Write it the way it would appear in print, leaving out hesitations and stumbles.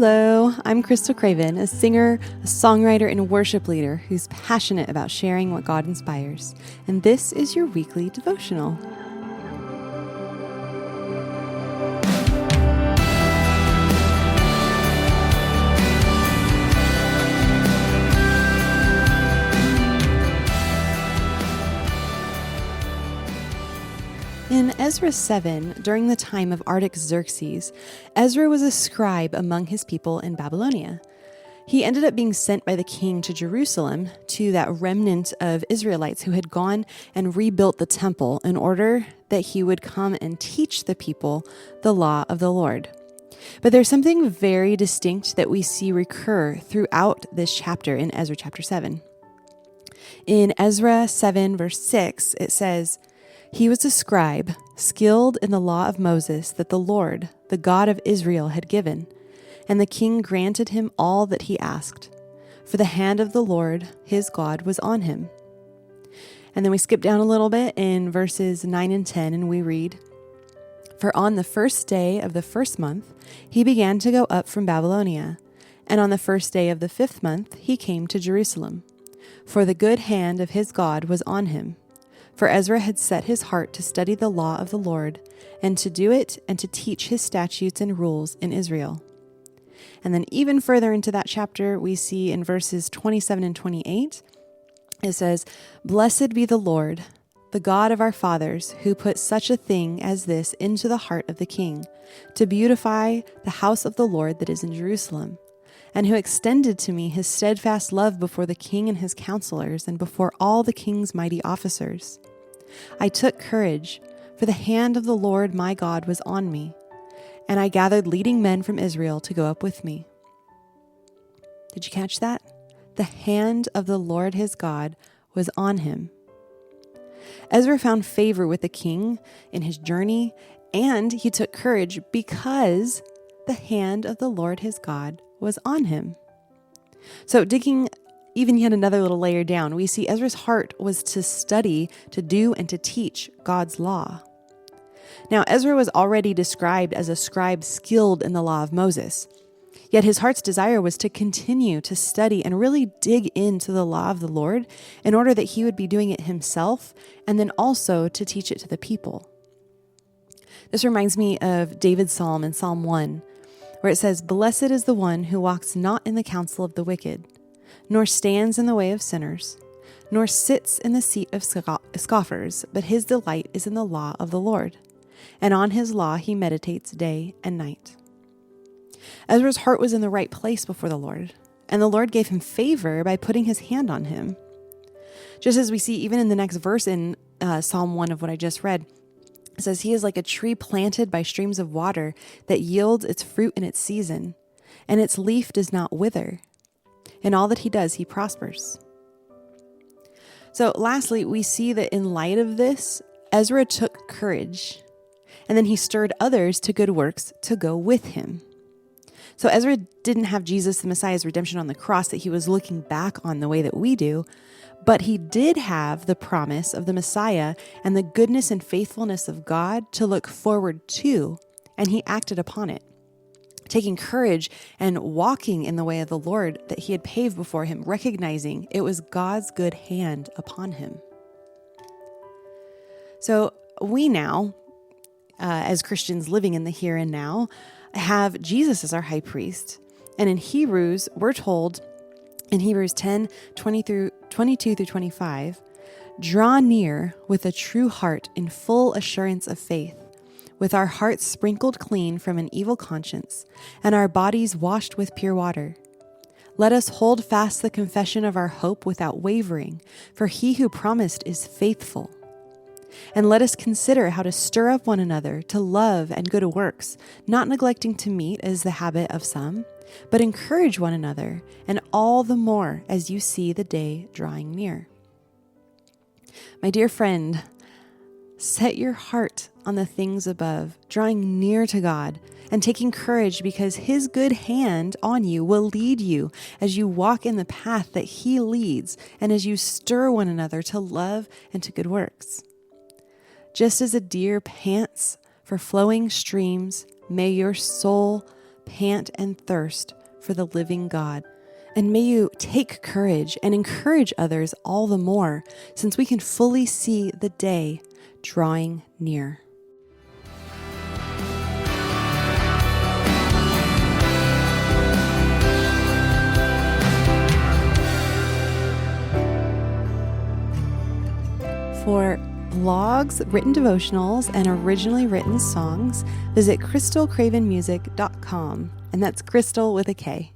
Hello, I'm Crystal Craven, a singer, a songwriter, and a worship leader who's passionate about sharing what God inspires. And this is your weekly devotional. In Ezra 7, during the time of Artaxerxes, Ezra was a scribe among his people in Babylonia. He ended up being sent by the king to Jerusalem to that remnant of Israelites who had gone and rebuilt the temple in order that he would come and teach the people the law of the Lord. But there's something very distinct that we see recur throughout this chapter in Ezra chapter 7. In Ezra 7 verse 6, it says, "He was a scribe, skilled in the law of Moses that the Lord, the God of Israel, had given, and the king granted him all that he asked, for the hand of the Lord, his God, was on him." And then we skip down a little bit in verses 9 and 10, and we read, "For on the first day of the first month, he began to go up from Babylonia, and on the first day of the 5th month, he came to Jerusalem, for the good hand of his God was on him. For Ezra had set his heart to study the law of the Lord, and to do it, and to teach his statutes and rules in Israel." And then even further into that chapter, we see in verses 27 and 28, it says, "Blessed be the Lord, the God of our fathers, who put such a thing as this into the heart of the king, to beautify the house of the Lord that is in Jerusalem, and who extended to me his steadfast love before the king and his counselors, and before all the king's mighty officers. I took courage, for the hand of the Lord my God was on me, and I gathered leading men from Israel to go up with me." Did you catch that? The hand of the Lord his God was on him. Ezra found favor with the king in his journey, and he took courage because the hand of the Lord his God was on him. So digging even yet another little layer down, we see Ezra's heart was to study, to do, and to teach God's law. Now, Ezra was already described as a scribe skilled in the law of Moses, yet his heart's desire was to continue to study and really dig into the law of the Lord in order that he would be doing it himself and then also to teach it to the people. This reminds me of David's psalm in Psalm 1, where it says, "Blessed is the one who walks not in the counsel of the wicked, nor stands in the way of sinners, nor sits in the seat of scoffers, but his delight is in the law of the Lord, and on his law he meditates day and night." Ezra's heart was in the right place before the Lord, and the Lord gave him favor by putting his hand on him. Just as we see even in the next verse in Psalm 1 of what I just read, it says, "He is like a tree planted by streams of water that yields its fruit in its season, and its leaf does not wither. In all that he does, he prospers." So lastly, we see that in light of this, Ezra took courage, and then he stirred others to good works to go with him. So Ezra didn't have Jesus, the Messiah's redemption on the cross that he was looking back on the way that we do, but he did have the promise of the Messiah and the goodness and faithfulness of God to look forward to, and he acted upon it, taking courage and walking in the way of the Lord that he had paved before him, recognizing it was God's good hand upon him. So we now, as Christians living in the here and now, have Jesus as our high priest. And in Hebrews, we're told in Hebrews 10, 22 through 25, "Draw near with a true heart in full assurance of faith, with our hearts sprinkled clean from an evil conscience, and our bodies washed with pure water. Let us hold fast the confession of our hope without wavering, for he who promised is faithful. And let us consider how to stir up one another to love and good works, not neglecting to meet as the habit of some, but encourage one another, and all the more as you see the day drawing near." My dear friend, set your heart on the things above, drawing near to God and taking courage because his good hand on you will lead you as you walk in the path that he leads and as you stir one another to love and to good works. Just as a deer pants for flowing streams, may your soul pant and thirst for the living God. And may you take courage and encourage others all the more, since we can fully see the day drawing near. For blogs, written devotionals, and originally written songs, visit crystalcravenmusic.com, and that's Crystal with a K.